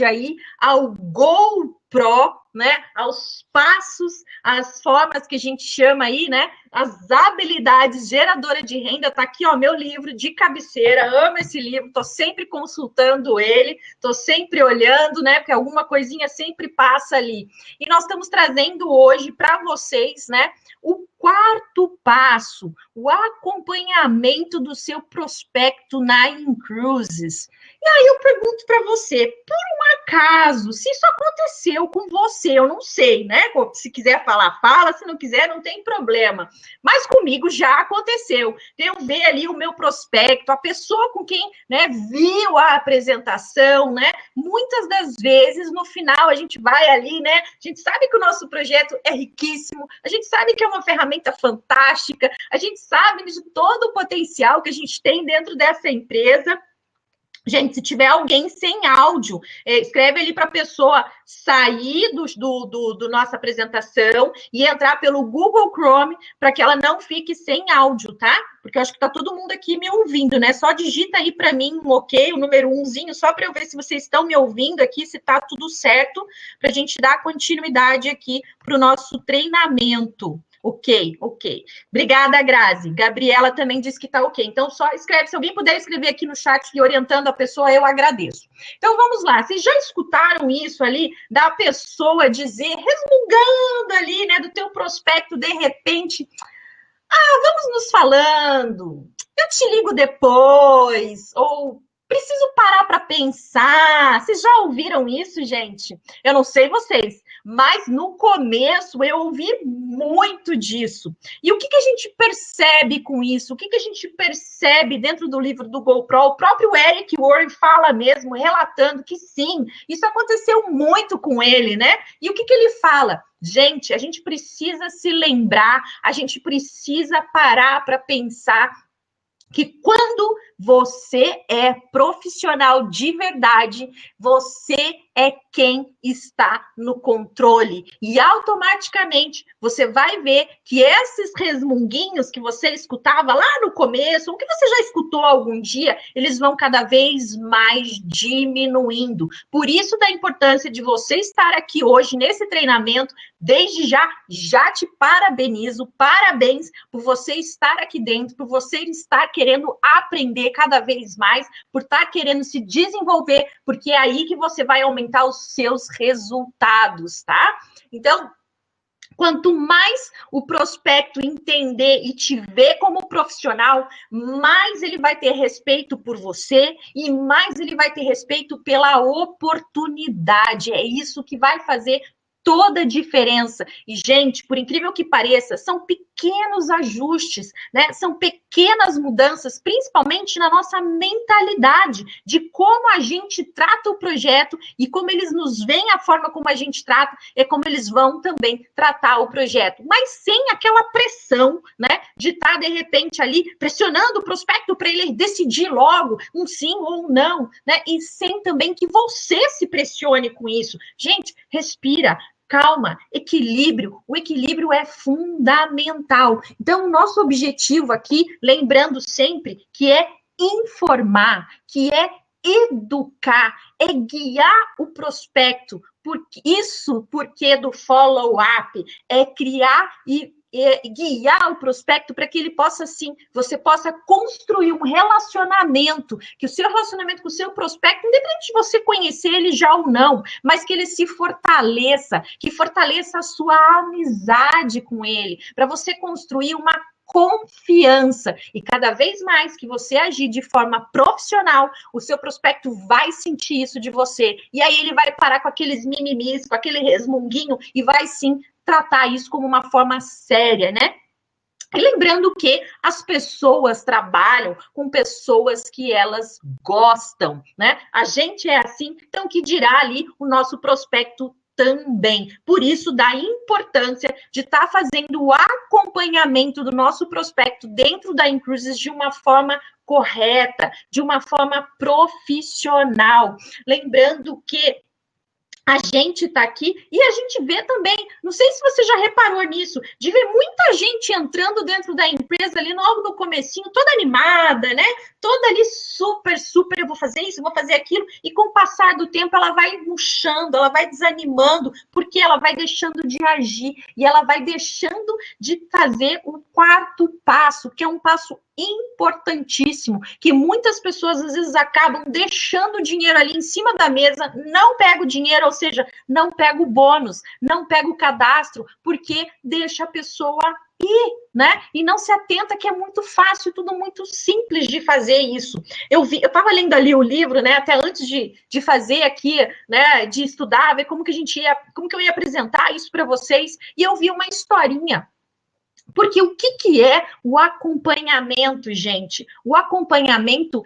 aí ao GoPro, né? Aos passos, as formas que a gente chama aí, né? As habilidades geradoras de renda. Tá aqui, ó, meu livro de cabeceira. Amo esse livro, tô sempre consultando ele, tô sempre olhando, né? Porque alguma coisinha sempre passa ali. E nós estamos trazendo hoje para vocês, né? O quarto passo, o acompanhamento do seu prospecto na Incruises. E aí eu pergunto para você, por um acaso, se isso aconteceu com você, eu não sei, né? Se quiser falar, fala, se não quiser, não tem problema. Mas comigo já aconteceu. Eu ver ali o meu prospecto, a pessoa com quem, né, viu a apresentação, né? Muitas das vezes, no final, a gente vai ali, né? A gente sabe que o nosso projeto é riquíssimo, a gente sabe que é uma ferramenta fantástica, a gente sabe de todo o potencial que a gente tem dentro dessa empresa. Gente, se tiver alguém sem áudio, escreve ali para a pessoa sair do nossa apresentação e entrar pelo Google Chrome para que ela não fique sem áudio, tá? Porque eu acho que está todo mundo aqui me ouvindo, né? Só digita aí para mim um ok, o número 1zinho, só para eu ver se vocês estão me ouvindo aqui, se está tudo certo, para a gente dar continuidade aqui para o nosso treinamento. Ok. Obrigada, Grazi. Gabriela também disse que está ok. Então, só escreve. Se alguém puder escrever aqui no chat e orientando a pessoa, eu agradeço. Então, vamos lá. Vocês já escutaram isso ali da pessoa dizer, resmungando ali, né, do teu prospecto, de repente, vamos nos falando, eu te ligo depois, ou preciso parar para pensar. Vocês já ouviram isso, gente? Eu não sei vocês, mas no começo eu ouvi muito disso. E o que a gente percebe com isso? O que a gente percebe dentro do livro do GoPro? O próprio Eric Warren fala mesmo, relatando que sim, isso aconteceu muito com ele, né? E o que ele fala? Gente, a gente precisa se lembrar, a gente precisa parar para pensar que quando você é profissional de verdade, você é quem está no controle. E automaticamente você vai ver que esses resmunguinhos que você escutava lá no começo, ou que você já escutou algum dia, eles vão cada vez mais diminuindo. Por isso da importância de você estar aqui hoje nesse treinamento. Desde já te parabenizo, parabéns por você estar aqui dentro, por você estar querendo aprender cada vez mais, por estar querendo se desenvolver, porque é aí que você vai aumentar os seus resultados, tá? Então, quanto mais o prospecto entender e te ver como profissional, mais ele vai ter respeito por você e mais ele vai ter respeito pela oportunidade. É isso que vai fazer toda a diferença. E, gente, por incrível que pareça, são pequenos ajustes, né? São pequenas mudanças, principalmente na nossa mentalidade, de como a gente trata o projeto e como eles nos veem, a forma como a gente trata, é como eles vão também tratar o projeto. Mas sem aquela pressão, né? De estar, de repente, ali pressionando o prospecto para ele decidir logo um sim ou um não, né? E sem também que você se pressione com isso. Gente, respira. Calma, equilíbrio. O equilíbrio é fundamental. Então, o nosso objetivo aqui, lembrando sempre que é informar, que é educar, é guiar o prospecto. Porque do follow-up é criar e guiar o prospecto para que ele possa, sim, você possa construir um relacionamento, que o seu relacionamento com o seu prospecto, independente de você conhecer ele já ou não, mas que ele se fortaleça, que fortaleça a sua amizade com ele, para você construir uma confiança. E cada vez mais que você agir de forma profissional, o seu prospecto vai sentir isso de você. E aí ele vai parar com aqueles mimimis, com aquele resmunguinho e vai sim tratar isso como uma forma séria, né? E lembrando que as pessoas trabalham com pessoas que elas gostam, né? A gente é assim, então que dirá ali o nosso prospecto também. Por isso, da importância de estar fazendo o acompanhamento do nosso prospecto dentro da Incruises de uma forma correta, de uma forma profissional. Lembrando que A gente está aqui e a gente vê também, não sei se você já reparou nisso, de ver muita gente entrando dentro da empresa ali logo no comecinho, toda animada, né? Toda ali super, eu vou fazer isso, eu vou fazer aquilo, e com o passar do tempo ela vai murchando, ela vai desanimando, porque ela vai deixando de agir e ela vai deixando de fazer o quarto passo, que é um passo importantíssimo, que muitas pessoas às vezes acabam deixando o dinheiro ali em cima da mesa, não pega o dinheiro, ou seja, não pega o bônus, não pega o cadastro, porque deixa a pessoa ir, né? E não se atenta que é muito fácil, tudo muito simples de fazer isso. Eu estava lendo ali o livro, né? Até antes de fazer aqui, né? De estudar, ver como que eu ia apresentar isso para vocês, e eu vi uma historinha. Porque o que é o acompanhamento, gente? O acompanhamento,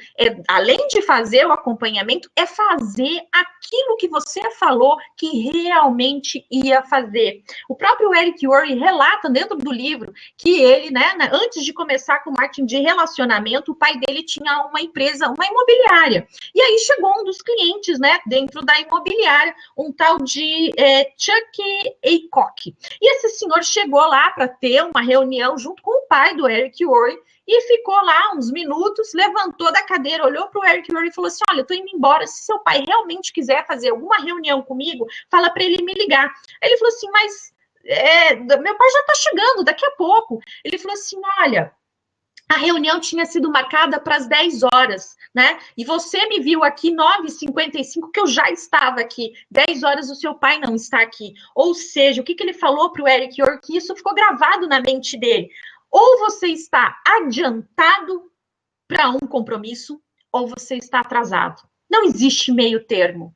além de fazer o acompanhamento, é fazer aquilo que você falou que realmente ia fazer. O próprio Eric Worre relata dentro do livro que ele, né, antes de começar com marketing de relacionamento, o pai dele tinha uma empresa, uma imobiliária. E aí chegou um dos clientes, né, dentro da imobiliária, um tal de Chuck Aycock. E esse senhor chegou lá para ter uma reunião junto com o pai do Eric Worre e ficou lá uns minutos, levantou da cadeira, olhou para o Eric Worre e falou assim: olha, eu estou indo embora, se seu pai realmente quiser fazer alguma reunião comigo, fala para ele me ligar. Ele falou assim, mas meu pai já está chegando, daqui a pouco. Ele falou assim, olha, a reunião tinha sido marcada para as 10 horas, né? E você me viu aqui 9h55, que eu já estava aqui. 10 horas o seu pai não está aqui. Ou seja, o que ele falou para o Eric Worre, que isso ficou gravado na mente dele. Ou você está adiantado para um compromisso, ou você está atrasado. Não existe meio termo.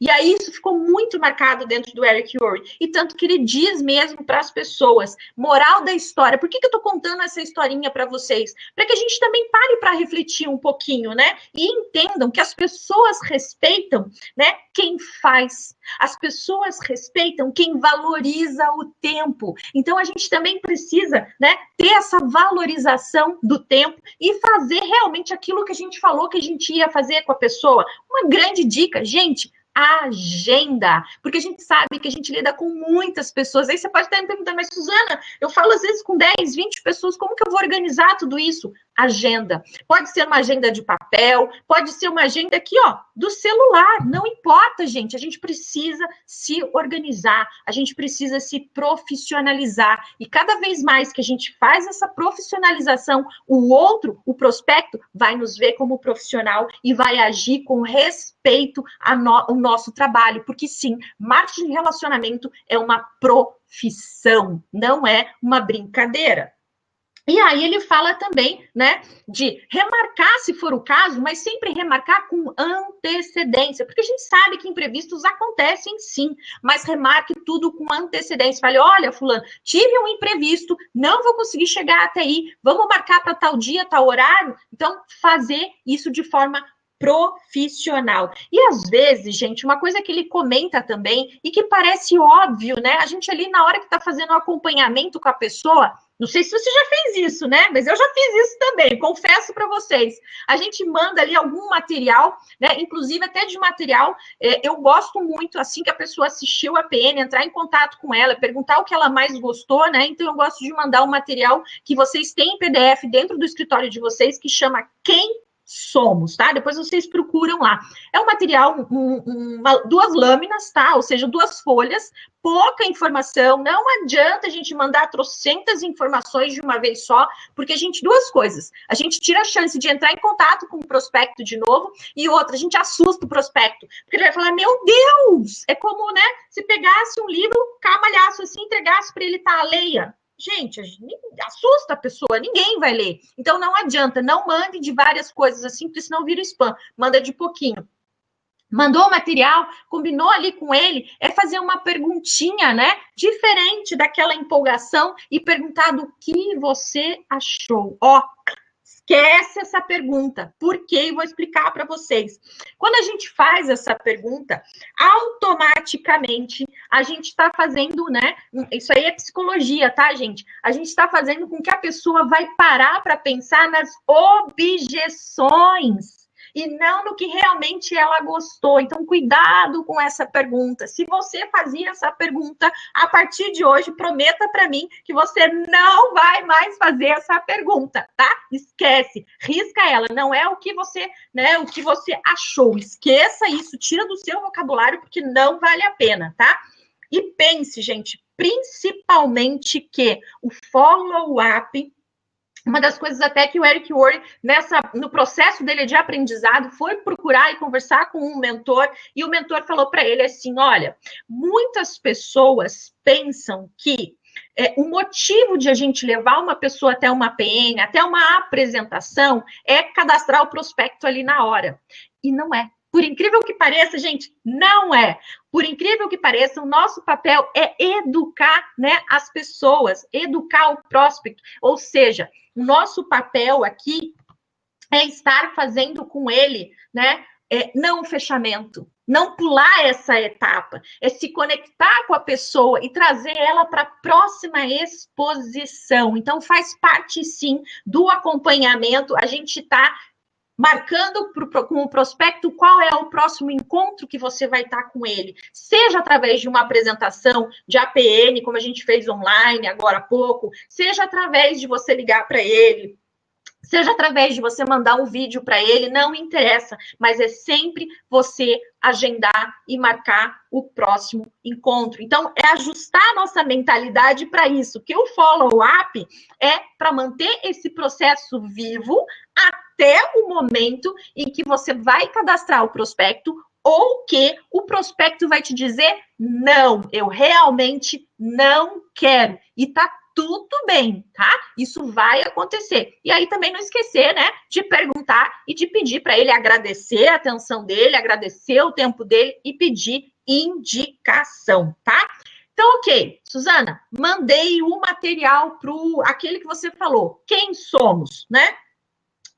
E aí isso ficou muito marcado dentro do Eric Worre. E tanto que ele diz mesmo para as pessoas, moral da história. Por que eu estou contando essa historinha para vocês? Para que a gente também pare para refletir um pouquinho, né? E entendam que as pessoas respeitam, né, quem faz. As pessoas respeitam quem valoriza o tempo. Então a gente também precisa, né, ter essa valorização do tempo e fazer realmente aquilo que a gente falou que a gente ia fazer com a pessoa. Uma grande dica, gente, agenda, porque a gente sabe que a gente lida com muitas pessoas. Aí você pode estar me perguntando, mas Suzana, eu falo às vezes com 10, 20 pessoas, como que eu vou organizar tudo isso? Agenda. Pode ser uma agenda de papel, pode ser uma agenda aqui, ó, do celular, não importa, gente, a gente precisa se organizar, a gente precisa se profissionalizar, e cada vez mais que a gente faz essa profissionalização, o outro, o prospecto, vai nos ver como profissional e vai agir com respeito ao nosso trabalho, porque sim, marketing de relacionamento é uma profissão, não é uma brincadeira. E aí ele fala também, né, de remarcar se for o caso, mas sempre remarcar com antecedência, porque a gente sabe que imprevistos acontecem sim, mas remarque tudo com antecedência. Fale, olha, fulano, tive um imprevisto, não vou conseguir chegar até aí, vamos marcar para tal dia, tal horário? Então, fazer isso de forma profissional. E às vezes, gente, uma coisa que ele comenta também, e que parece óbvio, né, a gente ali na hora que está fazendo o acompanhamento com a pessoa, não sei se você já fez isso, né? Mas eu já fiz isso também, confesso para vocês. A gente manda ali algum material, né? Inclusive até de material, eu gosto muito, assim que a pessoa assistiu a PN, entrar em contato com ela, perguntar o que ela mais gostou, né? Então eu gosto de mandar um material que vocês têm em PDF dentro do escritório de vocês, que chama Quem Somos, tá? Depois vocês procuram lá. É um material, duas lâminas, tá? Ou seja, 2 folhas, pouca informação. Não adianta a gente mandar trocentas informações de uma vez só, porque a gente, 2 coisas. A gente tira a chance de entrar em contato com o prospecto de novo, e outra, a gente assusta o prospecto. Porque ele vai falar, meu Deus! É como, né, se pegasse um livro, camalhaço assim, entregasse para ele, tá, leia. Gente, assusta a pessoa, ninguém vai ler. Então, não adianta, não mande de várias coisas assim, porque senão vira spam. Manda de pouquinho. Mandou o material, combinou ali com ele, é fazer uma perguntinha, né? Diferente daquela empolgação e perguntar do que você achou. Ó, esquece essa pergunta. Por quê? Eu vou explicar para vocês. Quando a gente faz essa pergunta, automaticamente a gente está fazendo, né? Isso aí é psicologia, tá, gente? A gente está fazendo com que a pessoa vai parar para pensar nas objeções e não no que realmente ela gostou. Então, cuidado com essa pergunta. Se você fazia essa pergunta, a partir de hoje, prometa para mim que você não vai mais fazer essa pergunta, tá? Esquece, risca ela. Não é o que você, né, o que você achou. Esqueça isso, tira do seu vocabulário, porque não vale a pena, tá? E pense, gente, principalmente que o follow-up, uma das coisas até que o Eric Worre, no processo dele de aprendizado, foi procurar e conversar com um mentor, e o mentor falou para ele assim, olha, muitas pessoas pensam que o motivo de a gente levar uma pessoa até uma PN, até uma apresentação, é cadastrar o prospecto ali na hora. E não é. Por incrível que pareça, gente, não é. Por incrível que pareça, o nosso papel é educar, né, as pessoas, educar o prospect. Ou seja, o nosso papel aqui é estar fazendo com ele, né, não o fechamento, não pular essa etapa, é se conectar com a pessoa e trazer ela para a próxima exposição. Então, faz parte, sim, do acompanhamento. A gente está marcando com o prospecto qual é o próximo encontro que você vai estar com ele, seja através de uma apresentação de APN, como a gente fez online agora há pouco, seja através de você ligar para ele, seja através de você mandar um vídeo para ele, não interessa, mas é sempre você agendar e marcar o próximo encontro. Então, é ajustar a nossa mentalidade para isso, que o follow-up é para manter esse processo vivo até o momento em que você vai cadastrar o prospecto ou que o prospecto vai te dizer, não, eu realmente não quero. E tá tudo bem, tá? Isso vai acontecer. E aí também não esquecer, né, de perguntar e de pedir para ele agradecer a atenção dele, agradecer o tempo dele e pedir indicação, tá? Então, ok, Suzana, mandei o material para aquele que você falou. Quem somos, né?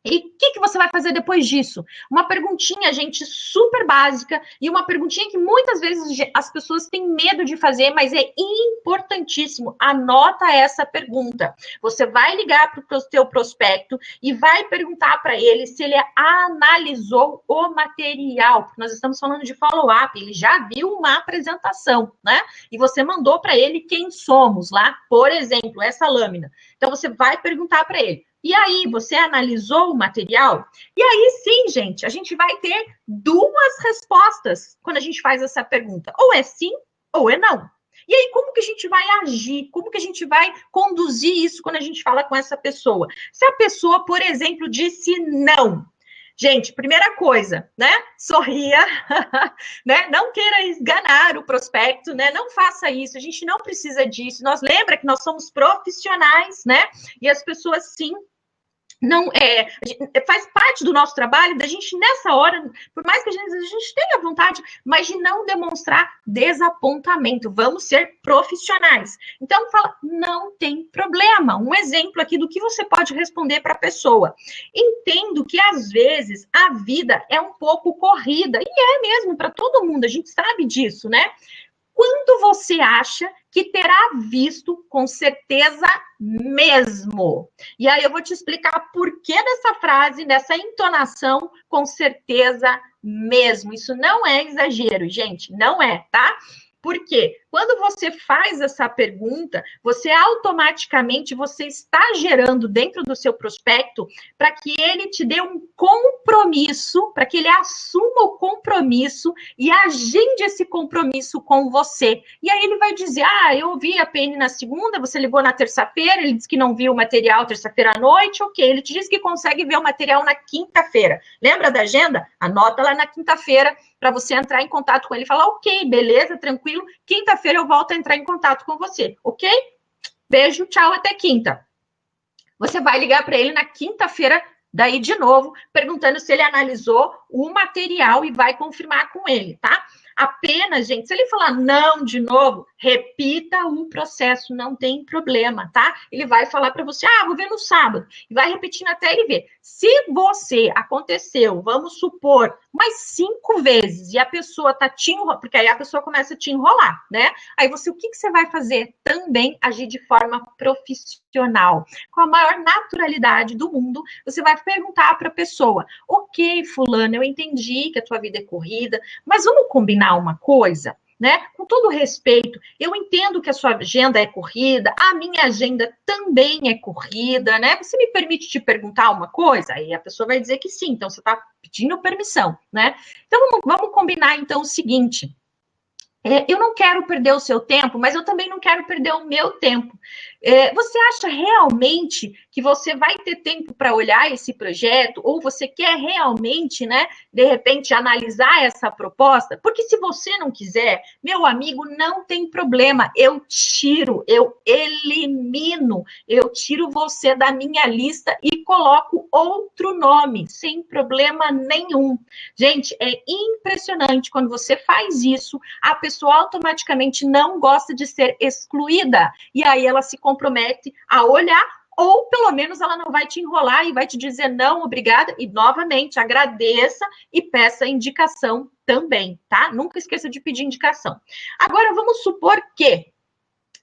E o que você vai fazer depois disso? Uma perguntinha, gente, super básica e uma perguntinha que muitas vezes as pessoas têm medo de fazer, mas é importantíssimo. Anota essa pergunta. Você vai ligar para o seu prospecto e vai perguntar para ele se ele analisou o material, porque nós estamos falando de follow-up, ele já viu uma apresentação, né? E você mandou para ele quem somos lá, por exemplo, essa lâmina. Então, você vai perguntar para ele. E aí, você analisou o material? E aí, sim, gente, a gente vai ter duas respostas quando a gente faz essa pergunta. Ou é sim, ou é não. E aí, como que a gente vai agir? Como que a gente vai conduzir isso quando a gente fala com essa pessoa? Se a pessoa, por exemplo, disse não. Gente, primeira coisa, né? Sorria, né? Não queira esganar o prospecto, né? Não faça isso, a gente não precisa disso. Lembra que nós somos profissionais, né? E as pessoas, sim, não faz parte do nosso trabalho da gente nessa hora, por mais que a gente tenha vontade, mas de não demonstrar desapontamento. Vamos ser profissionais. Então fala, não tem problema. Um exemplo aqui do que você pode responder para a pessoa. Entendo que às vezes a vida é um pouco corrida e é mesmo para todo mundo. A gente sabe disso, né? Quando você acha que terá visto com certeza mesmo? E aí eu vou te explicar por que dessa frase, dessa entonação, com certeza mesmo. Isso não é exagero, gente, não é, tá? Porque quando você faz essa pergunta, você automaticamente está gerando dentro do seu prospecto para que ele te dê um compromisso, para que ele assuma o compromisso e agende esse compromisso com você. E aí ele vai dizer, eu ouvi a PN na segunda, você ligou na terça-feira, ele disse que não viu o material terça-feira à noite, ok, ele te disse que consegue ver o material na quinta-feira. Lembra da agenda? Anota lá na quinta-feira para você entrar em contato com ele e falar, ok, beleza, tranquilo, quinta-feira eu volto a entrar em contato com você, ok? Beijo, tchau, até quinta. Você vai ligar para ele na quinta-feira, daí de novo, perguntando se ele analisou o material e vai confirmar com ele, tá? Apenas, gente, se ele falar não de novo, repita o processo, não tem problema, tá? Ele vai falar para você, vou ver no sábado, e vai repetindo até ele ver. Se você aconteceu, vamos supor, mais 5 vezes, e a pessoa tá te enrolando, porque aí a pessoa começa a te enrolar, né? Aí você, o que você vai fazer? Também agir de forma profissional, com a maior naturalidade do mundo, você vai perguntar para a pessoa, ok, fulano, eu entendi que a tua vida é corrida, mas vamos combinar uma coisa? Né? Com todo respeito, eu entendo que a sua agenda é corrida, a minha agenda também é corrida, né? Você me permite te perguntar uma coisa? Aí a pessoa vai dizer que sim, então você está pedindo permissão, né? Então vamos combinar então o seguinte. Eu não quero perder o seu tempo, mas eu também não quero perder o meu tempo. Você acha realmente que você vai ter tempo para olhar esse projeto? Ou você quer realmente, né, de repente, analisar essa proposta? Porque se você não quiser, meu amigo, não tem problema. Eu tiro, eu elimino, eu tiro você da minha lista e coloco outro nome, sem problema nenhum. Gente, é impressionante quando você faz isso, a pessoa automaticamente não gosta de ser excluída. E aí ela se compromete a olhar, ou pelo menos ela não vai te enrolar e vai te dizer não, obrigada, e novamente agradeça e peça indicação também, tá? Nunca esqueça de pedir indicação. Agora, vamos supor que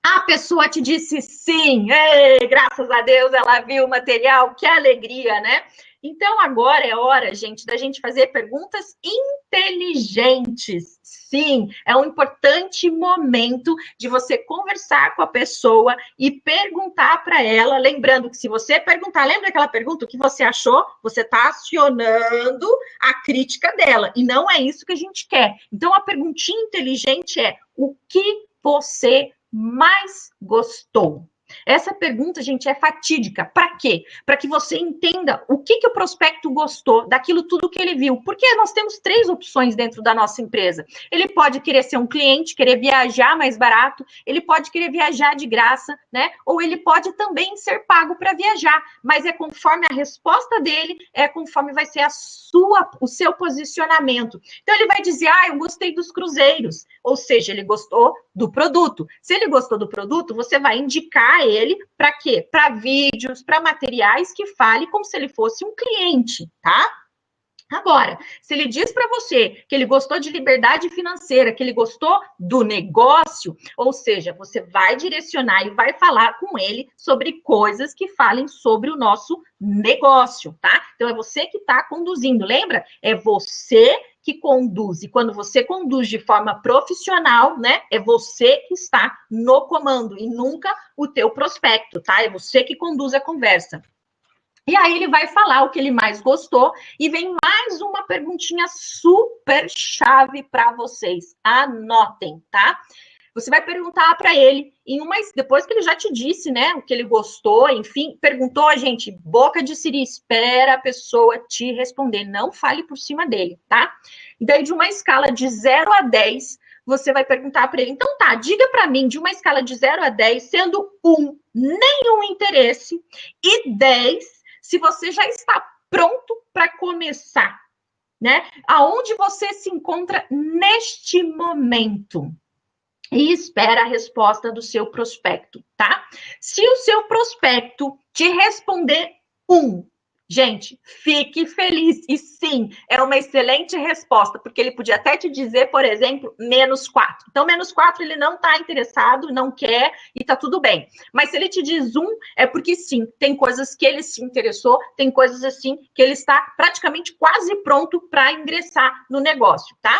a pessoa te disse sim, ei, graças a Deus ela viu o material, que alegria, né? Então, agora é hora, gente, da gente fazer perguntas inteligentes. Sim, é um importante momento de você conversar com a pessoa e perguntar para ela, lembrando que se você perguntar, lembra aquela pergunta, o que você achou? Você está acionando a crítica dela, e não é isso que a gente quer. Então, a perguntinha inteligente é, o que você mais gostou? Essa pergunta, gente, é fatídica. Para quê? Para que você entenda o que o prospecto gostou daquilo tudo que ele viu. Porque nós temos 3 opções dentro da nossa empresa. Ele pode querer ser um cliente, querer viajar mais barato, ele pode querer viajar de graça, né? Ou ele pode também ser pago para viajar. Mas é conforme a resposta dele, é conforme vai ser o seu posicionamento. Então, ele vai dizer, eu gostei dos cruzeiros. Ou seja, ele gostou do produto. Se ele gostou do produto, você vai indicar ele para quê? Para vídeos, para materiais que fale como se ele fosse um cliente, tá? Agora, se ele diz para você que ele gostou de liberdade financeira, que ele gostou do negócio, ou seja, você vai direcionar e vai falar com ele sobre coisas que falem sobre o nosso negócio, tá? Então, é você que está conduzindo, lembra? É você que conduz. E quando você conduz de forma profissional, né, é você que está no comando e nunca o teu prospecto, tá? É você que conduz a conversa. E aí ele vai falar o que ele mais gostou e vem mais uma perguntinha super chave para vocês. Anotem, tá? Você vai perguntar para ele, depois que ele já te disse, né, o que ele gostou, enfim, perguntou, gente, boca de siri, espera a pessoa te responder, não fale por cima dele, tá? E daí, de uma escala de 0 a 10, você vai perguntar para ele, então tá, diga para mim, de uma escala de 0 a 10, sendo 1, nenhum interesse, e 10, se você já está pronto para começar, né? Aonde você se encontra neste momento? E espera a resposta do seu prospecto, tá? Se o seu prospecto te responder 1, gente, fique feliz. E sim, é uma excelente resposta, porque ele podia até te dizer, por exemplo, -4. Então, -4 ele não está interessado, não quer e tá tudo bem. Mas se ele te diz 1, é porque sim, tem coisas que ele se interessou, tem coisas assim que ele está praticamente quase pronto para ingressar no negócio, tá?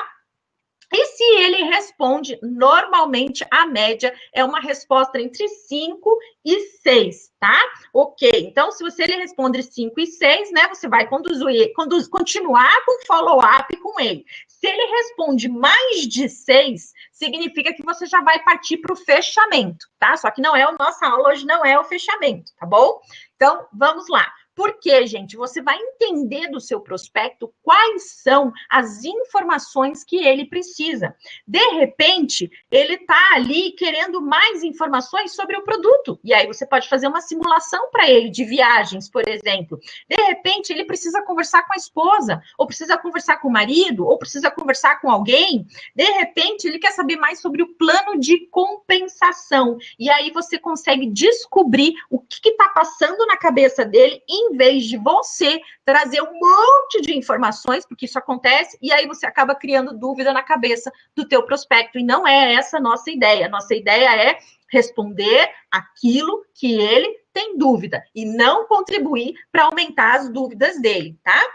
E se ele responde, normalmente a média é uma resposta entre 5 e 6, tá? Ok, então se ele responde 5 e 6, né, você vai continuar com follow-up com ele. Se ele responde mais de 6, significa que você já vai partir para o fechamento, tá? Só que não é a nossa aula hoje, não é o fechamento, tá bom? Então, vamos lá. Por quê, gente? Você vai entender do seu prospecto quais são as informações que ele precisa. De repente, ele está ali querendo mais informações sobre o produto. E aí você pode fazer uma simulação para ele de viagens, por exemplo. De repente, ele precisa conversar com a esposa, ou precisa conversar com o marido, ou precisa conversar com alguém. De repente, ele quer saber mais sobre o plano de compensação. E aí você consegue descobrir o que está passando na cabeça dele, em vez de você trazer um monte de informações, porque isso acontece, e aí você acaba criando dúvida na cabeça do teu prospecto. E não é essa a nossa ideia. Nossa ideia é responder aquilo que ele tem dúvida e não contribuir para aumentar as dúvidas dele, tá?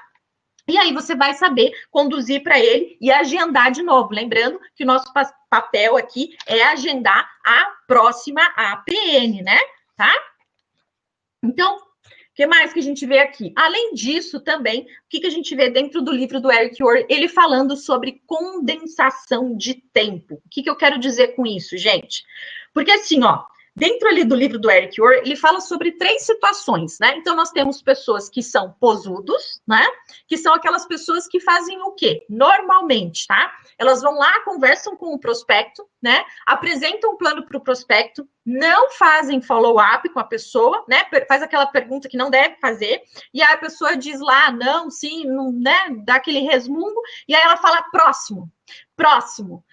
E aí você vai saber conduzir para ele e agendar de novo. Lembrando que o nosso papel aqui é agendar a próxima APN, né? Tá? Então, o que mais que a gente vê aqui? Além disso, também, o que a gente vê dentro do livro do Eric Worre? Ele falando sobre condensação de tempo. O que eu quero dizer com isso, gente? Porque assim, ó, dentro ali do livro do Eric Worre, ele fala sobre 3 situações, né? Então, nós temos pessoas que são posudos, né? Que são aquelas pessoas que fazem o quê? Normalmente, tá? Elas vão lá, conversam com o prospecto, né? Apresentam um plano para o prospecto, não fazem follow-up com a pessoa, né? Faz aquela pergunta que não deve fazer, e aí a pessoa diz lá, não, sim, não, né? Dá aquele resmungo, e aí ela fala próximo. Próximo.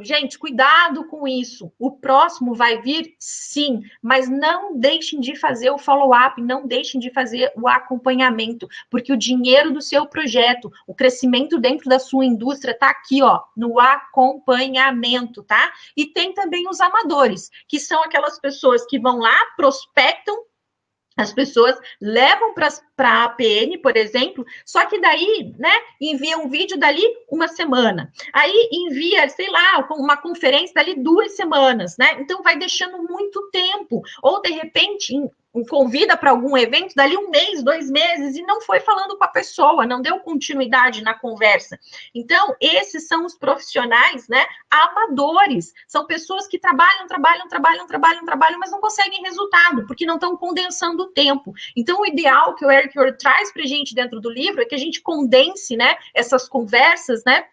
Gente, cuidado com isso. O próximo vai vir, sim, mas não deixem de fazer o follow-up, não deixem de fazer o acompanhamento, porque o dinheiro do seu projeto, o crescimento dentro da sua indústria está aqui, ó, no acompanhamento, tá? E tem também os amadores, que são aquelas pessoas que vão lá, prospectam, as pessoas levam para a APN, por exemplo, só que daí, né, envia um vídeo dali uma semana. Aí envia, sei lá, uma conferência dali 2 semanas, né? Então vai deixando muito tempo. Ou, de repente, convida para algum evento dali 1 mês, 2 meses, e não foi falando com a pessoa, não deu continuidade na conversa. Então, esses são os profissionais, né, amadores. São pessoas que trabalham, mas não conseguem resultado, porque não estão condensando o tempo. Então, o ideal que o Eric Worre traz para a gente dentro do livro é que a gente condense, né, essas conversas, né,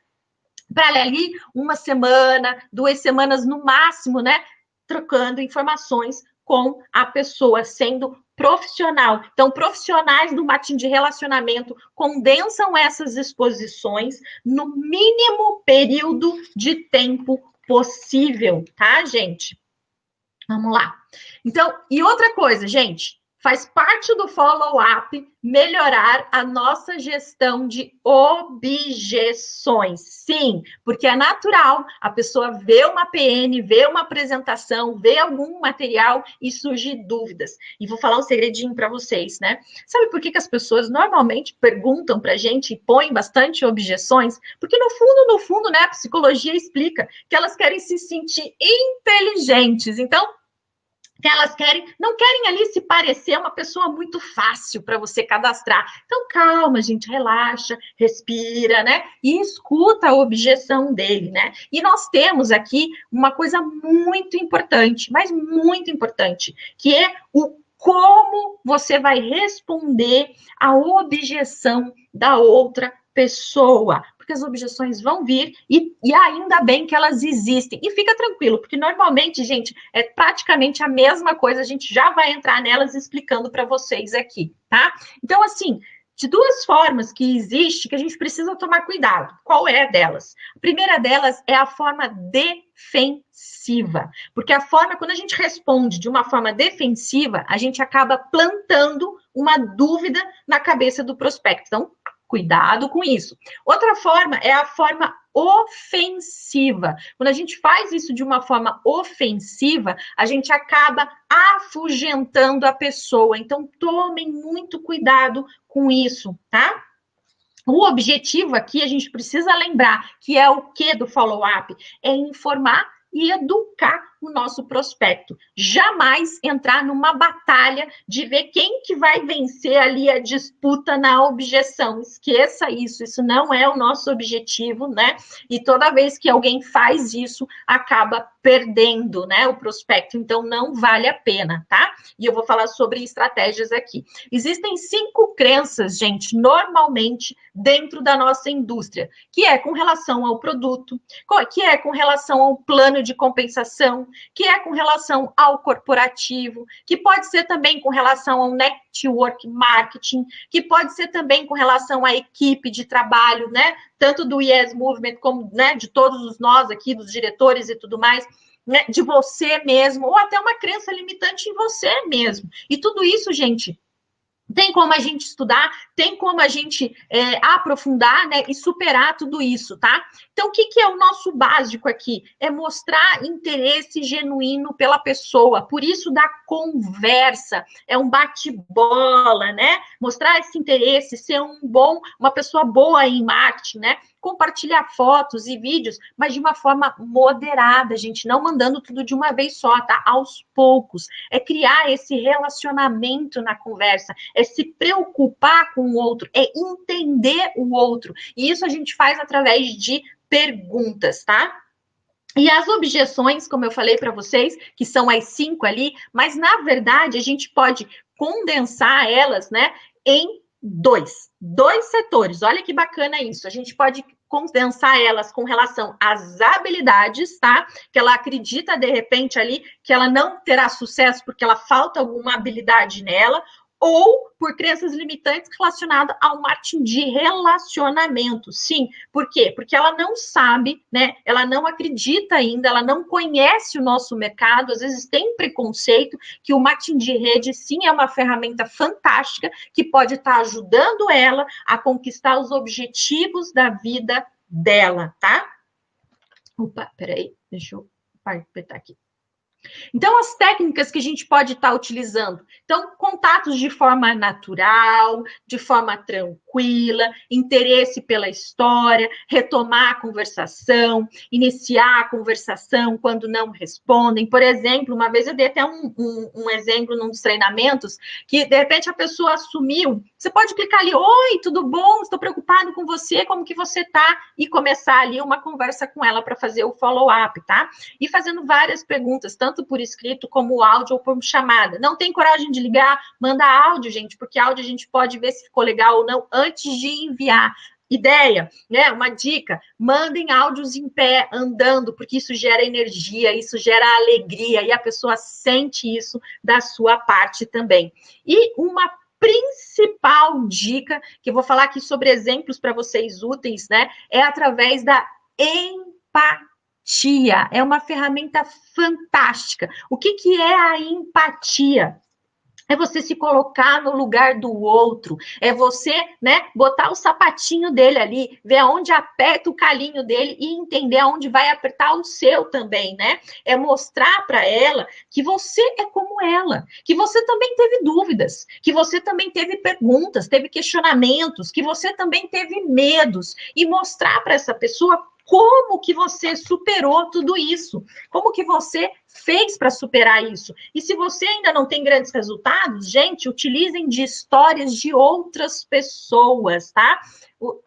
para ali 1 semana, 2 semanas no máximo, né, trocando informações com a pessoa, sendo profissional. Então, profissionais do marketing de relacionamento condensam essas exposições no mínimo período de tempo possível, tá, gente? Vamos lá. Então, e outra coisa, gente, faz parte do follow-up melhorar a nossa gestão de objeções. Sim, porque é natural a pessoa ver uma PN, ver uma apresentação, ver algum material e surgir dúvidas. E vou falar um segredinho para vocês, né? Sabe por que as pessoas normalmente perguntam para a gente e põem bastante objeções? Porque no fundo, né, a psicologia explica que elas querem se sentir inteligentes. Então, que elas não querem ali se parecer uma pessoa muito fácil para você cadastrar. Então, calma, gente, relaxa, respira, né? E escuta a objeção dele, né? E nós temos aqui uma coisa muito importante, mas muito importante, que é o como você vai responder à objeção da outra pessoa, porque as objeções vão vir e ainda bem que elas existem. E fica tranquilo, porque normalmente, gente, é praticamente a mesma coisa, a gente já vai entrar nelas explicando para vocês aqui, tá? Então, assim, de 2 formas que existe que a gente precisa tomar cuidado. Qual é delas? A primeira delas é a forma defensiva, porque a forma, quando a gente responde de uma forma defensiva, a gente acaba plantando uma dúvida na cabeça do prospecto. Então, cuidado com isso. Outra forma é a forma ofensiva. Quando a gente faz isso de uma forma ofensiva, a gente acaba afugentando a pessoa. Então, tomem muito cuidado com isso, tá? O objetivo aqui, a gente precisa lembrar que é o que do follow-up? É informar e educar o nosso prospecto. Jamais entrar numa batalha de ver quem que vai vencer ali a disputa na objeção. Esqueça isso não é o nosso objetivo, né? E toda vez que alguém faz isso, acaba perdendo, né, o prospecto, então não vale a pena, tá? E eu vou falar sobre estratégias aqui. Existem 5 crenças, gente, normalmente dentro da nossa indústria, que é com relação ao produto, que é com relação ao plano de compensação, que é com relação ao corporativo, que pode ser também com relação ao network marketing, que pode ser também com relação à equipe de trabalho, né? Tanto do Yes Movement como, né, de todos nós aqui, dos diretores e tudo mais, né, de você mesmo, ou até uma crença limitante em você mesmo. E tudo isso, gente, tem como a gente estudar, tem como a gente aprofundar, né, e superar tudo isso, tá? Então, o que é o nosso básico aqui? É mostrar interesse genuíno pela pessoa, por isso da conversa, é um bate-bola, né? Mostrar esse interesse, ser uma pessoa boa em marketing, né? Compartilhar fotos e vídeos, mas de uma forma moderada, gente, não mandando tudo de uma vez só, tá? Aos poucos. É criar esse relacionamento na conversa, é se preocupar com o outro, é entender o outro. E isso a gente faz através de perguntas, tá? E as objeções, como eu falei para vocês, que são as 5 ali, mas na verdade a gente pode condensar elas, né, em dois setores. Olha que bacana isso. A gente pode condensar elas com relação às habilidades, tá? Que ela acredita, de repente, ali, que ela não terá sucesso porque ela falta alguma habilidade nela, ou por crenças limitantes relacionadas ao marketing de relacionamento. Sim, por quê? Porque ela não sabe, né? Ela não acredita ainda, ela não conhece o nosso mercado, às vezes tem preconceito que o marketing de rede, sim, é uma ferramenta fantástica que pode estar ajudando ela a conquistar os objetivos da vida dela, tá? Opa, peraí, deixa eu apertar aqui. Então, as técnicas que a gente pode estar utilizando. Então, contatos de forma natural, de forma tranquila, interesse pela história, retomar a conversação, iniciar a conversação quando não respondem. Por exemplo, uma vez eu dei até um exemplo num dos treinamentos, que de repente a pessoa assumiu. Você pode clicar ali, oi, tudo bom? Estou preocupado com você, como que você tá? E começar ali uma conversa com ela para fazer o follow-up, tá? E fazendo várias perguntas, tanto por escrito como áudio ou por chamada. Não tem coragem de ligar? Manda áudio, gente, porque áudio a gente pode ver se ficou legal ou não antes de enviar. Ideia, né? Uma dica: mandem áudios em pé, andando, porque isso gera energia, isso gera alegria e a pessoa sente isso da sua parte também. E uma principal dica, que eu vou falar aqui sobre exemplos para vocês úteis, né? É através da empatia. É uma ferramenta fantástica. O que é a empatia? É você se colocar no lugar do outro, é você, né, botar o sapatinho dele ali, ver aonde aperta o calinho dele e entender aonde vai apertar o seu também, né? É mostrar para ela que você é como ela, que você também teve dúvidas, que você também teve perguntas, teve questionamentos, que você também teve medos e mostrar para essa pessoa como que você superou tudo isso, como que você fez para superar isso. E se você ainda não tem grandes resultados, gente, utilizem de histórias de outras pessoas, tá?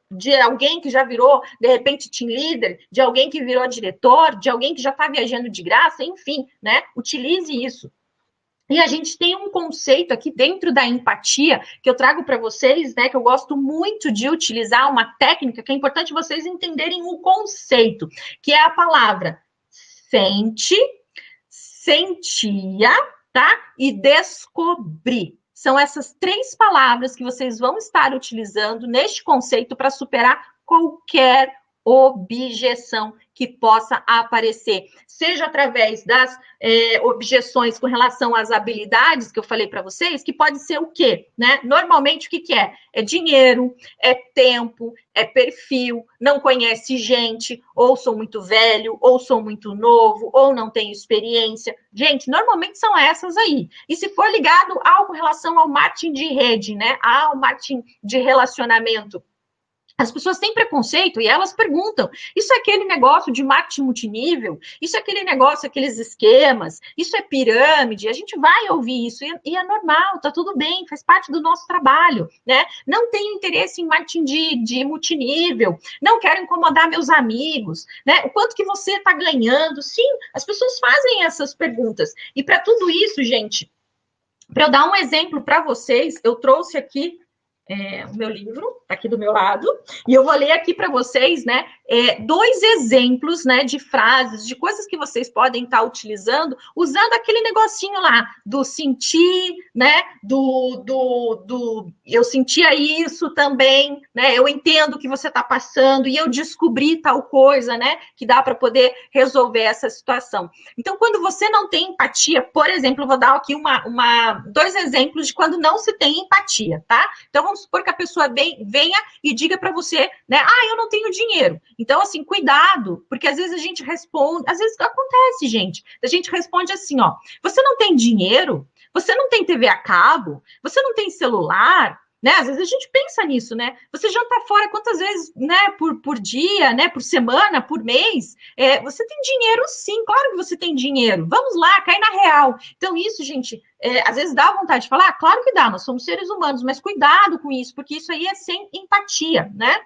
De alguém que já virou, de repente, team leader, de alguém que virou diretor, de alguém que já está viajando de graça, enfim, né? Utilize isso. E a gente tem um conceito aqui dentro da empatia que eu trago para vocês, né? Que eu gosto muito de utilizar, uma técnica que é importante vocês entenderem o conceito, que é a palavra sente, sentia, tá? E descobrir. São essas 3 palavras que vocês vão estar utilizando neste conceito para superar qualquer objeção que possa aparecer, seja através das objeções com relação às habilidades que eu falei para vocês, que pode ser o quê? Né? Normalmente, o que é? É dinheiro, é tempo, é perfil, não conhece gente, ou sou muito velho, ou sou muito novo, ou não tenho experiência. Gente, normalmente são essas aí. E se for ligado algo com relação ao marketing de rede, né? Ao marketing de relacionamento, As pessoas têm preconceito e elas perguntam: isso é aquele negócio de marketing multinível? Isso é aquele negócio, aqueles esquemas? Isso é pirâmide? A gente vai ouvir isso e é normal, tá tudo bem, faz parte do nosso trabalho, né? Não tenho interesse em marketing de multinível, não quero incomodar meus amigos, né? O quanto que você está ganhando? Sim, as pessoas fazem essas perguntas. E para tudo isso, gente, para eu dar um exemplo para vocês, eu trouxe aqui o meu livro, tá aqui do meu lado, e eu vou ler aqui para vocês, né, dois exemplos, né, de frases, de coisas que vocês podem estar utilizando, usando aquele negocinho lá, do sentir, né, eu sentia isso também, né, eu entendo o que você está passando, e eu descobri tal coisa, né, que dá para poder resolver essa situação. Então, quando você não tem empatia, por exemplo, eu vou dar aqui dois exemplos de quando não se tem empatia, tá? Então, vamos supor que a pessoa venha e diga para você, né? Eu não tenho dinheiro. Então, assim, cuidado, porque às vezes a gente responde, às vezes acontece, gente, a gente responde assim, ó, você não tem dinheiro? Você não tem TV a cabo? Você não tem celular? Né? Às vezes a gente pensa nisso, né? Você janta fora quantas vezes, né? Por dia, né? Por semana, por mês? Você tem dinheiro, sim, claro que você tem dinheiro. Vamos lá, cai na real. Então, isso, gente, às vezes dá vontade de falar, claro que dá, nós somos seres humanos, mas cuidado com isso, porque isso aí é sem empatia, né?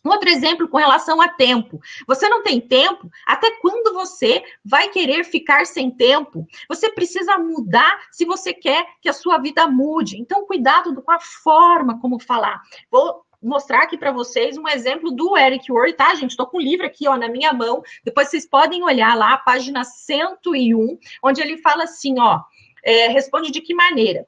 Um outro exemplo com relação a tempo. Você não tem tempo? Até quando você vai querer ficar sem tempo? Você precisa mudar se você quer que a sua vida mude. Então, cuidado com a forma como falar. Vou mostrar aqui para vocês um exemplo do Eric Worre, tá, gente? Estou com o livro aqui, ó, na minha mão. Depois vocês podem olhar lá, a página 101, onde ele fala assim, ó, responde de que maneira?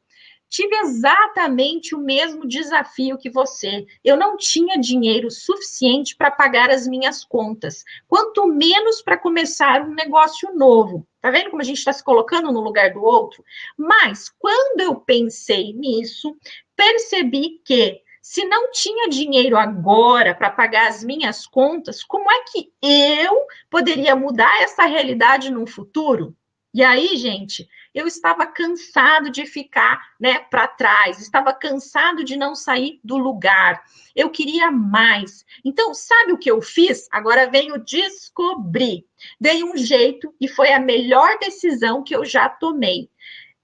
Tive exatamente o mesmo desafio que você. Eu não tinha dinheiro suficiente para pagar as minhas contas, quanto menos para começar um negócio novo. Tá vendo como a gente está se colocando no lugar do outro? Mas, quando eu pensei nisso, percebi que se não tinha dinheiro agora para pagar as minhas contas, como é que eu poderia mudar essa realidade no futuro? E aí, gente, eu estava cansado de ficar, né, para trás, estava cansado de não sair do lugar. Eu queria mais. Então, sabe o que eu fiz? Agora venho descobrir. Dei um jeito e foi a melhor decisão que eu já tomei.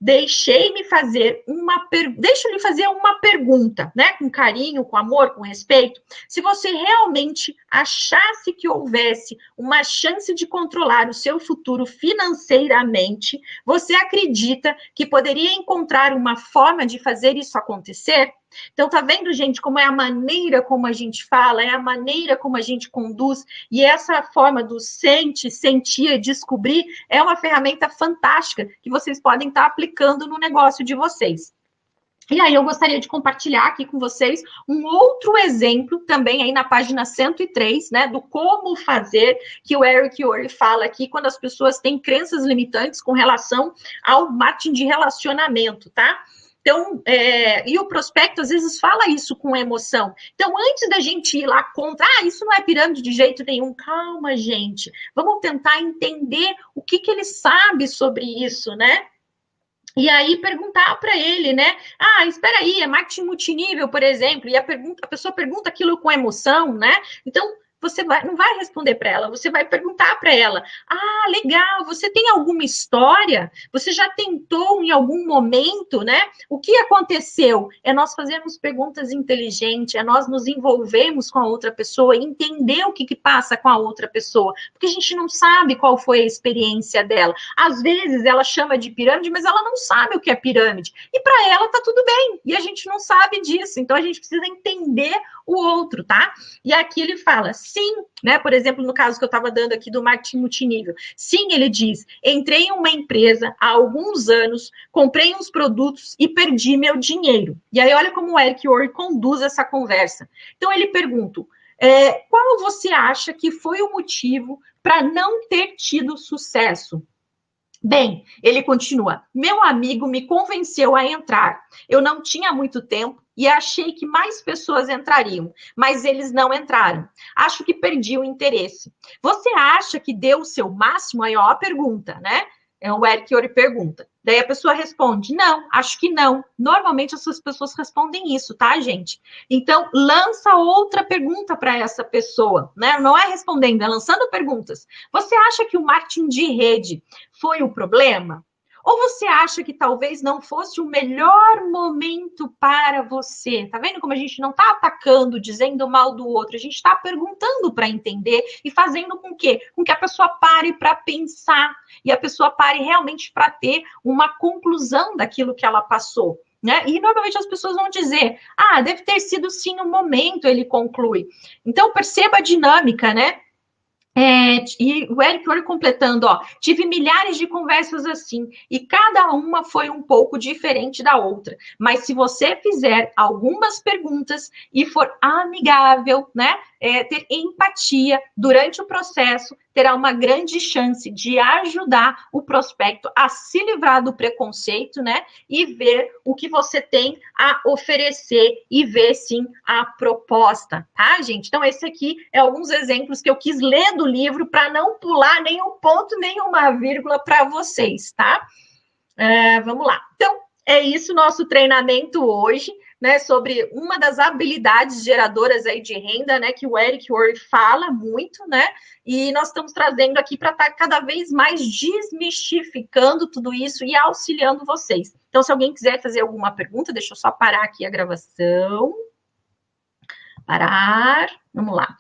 Deixa-lhe fazer uma pergunta, né? Com carinho, com amor, com respeito. Se você realmente achasse que houvesse uma chance de controlar o seu futuro financeiramente, você acredita que poderia encontrar uma forma de fazer isso acontecer? Então, tá vendo, gente, como é a maneira como a gente fala, é a maneira como a gente conduz, e essa forma do sentir, descobrir, é uma ferramenta fantástica que vocês podem estar aplicando no negócio de vocês. E aí eu gostaria de compartilhar aqui com vocês um outro exemplo, também aí na página 103, né, do como fazer, que o Eric Worre fala aqui, quando as pessoas têm crenças limitantes com relação ao marketing de relacionamento, tá? Então, e o prospecto às vezes fala isso com emoção. Então, antes da gente ir lá contra, isso não é pirâmide de jeito nenhum, calma, gente. Vamos tentar entender o que ele sabe sobre isso, né? E aí perguntar para ele, né? Espera aí, é marketing multinível, por exemplo, e a pessoa pergunta aquilo com emoção, né? Então, você não vai responder para ela, você vai perguntar para ela: legal, você tem alguma história? Você já tentou em algum momento, né? O que aconteceu? É nós fazermos perguntas inteligentes, é nós nos envolvermos com a outra pessoa, entender o que passa com a outra pessoa, porque a gente não sabe qual foi a experiência dela. Às vezes ela chama de pirâmide, mas ela não sabe o que é pirâmide. E para ela tá tudo bem, e a gente não sabe disso, então a gente precisa entender o outro, tá? E aqui ele fala, sim, né? Por exemplo, no caso que eu estava dando aqui do marketing multinível. Sim, ele diz, entrei em uma empresa há alguns anos, comprei uns produtos e perdi meu dinheiro. E aí, olha como o Eric Worre conduz essa conversa. Então, ele pergunta, qual você acha que foi o motivo para não ter tido sucesso? Bem, ele continua, meu amigo me convenceu a entrar. Eu não tinha muito tempo e achei que mais pessoas entrariam, mas eles não entraram. Acho que perdi o interesse. Você acha que deu o seu máximo? Aí, ó, a pergunta, né? O Eric Worre pergunta. Daí a pessoa responde, não, acho que não. Normalmente essas pessoas respondem isso, tá, gente? Então, lança outra pergunta para essa pessoa, né? Não é respondendo, é lançando perguntas. Você acha que o marketing de rede foi o problema? Ou você acha que talvez não fosse o melhor momento para você? Tá vendo como a gente não está atacando, dizendo mal do outro, a gente está perguntando para entender e fazendo com que a pessoa pare para pensar e a pessoa pare realmente para ter uma conclusão daquilo que ela passou. Né? E normalmente as pessoas vão dizer, deve ter sido sim um momento, ele conclui. Então perceba a dinâmica, né? E o Eric foi completando, tive milhares de conversas assim, e cada uma foi um pouco diferente da outra. Mas se você fizer algumas perguntas e for amigável, né, ter empatia durante o processo, terá uma grande chance de ajudar o prospecto a se livrar do preconceito, né, e ver o que você tem a oferecer e ver, sim, a proposta, tá, gente? Então, esse aqui é alguns exemplos que eu quis ler do livro para não pular nenhum ponto, nenhuma vírgula para vocês, tá? Vamos lá. Então, é isso nosso treinamento hoje, né, sobre uma das habilidades geradoras aí de renda, né, que o Eric Worre fala muito, né, e nós estamos trazendo aqui para estar cada vez mais desmistificando tudo isso e auxiliando vocês. Então, se alguém quiser fazer alguma pergunta, deixa eu só parar aqui a gravação. Parar. Vamos lá.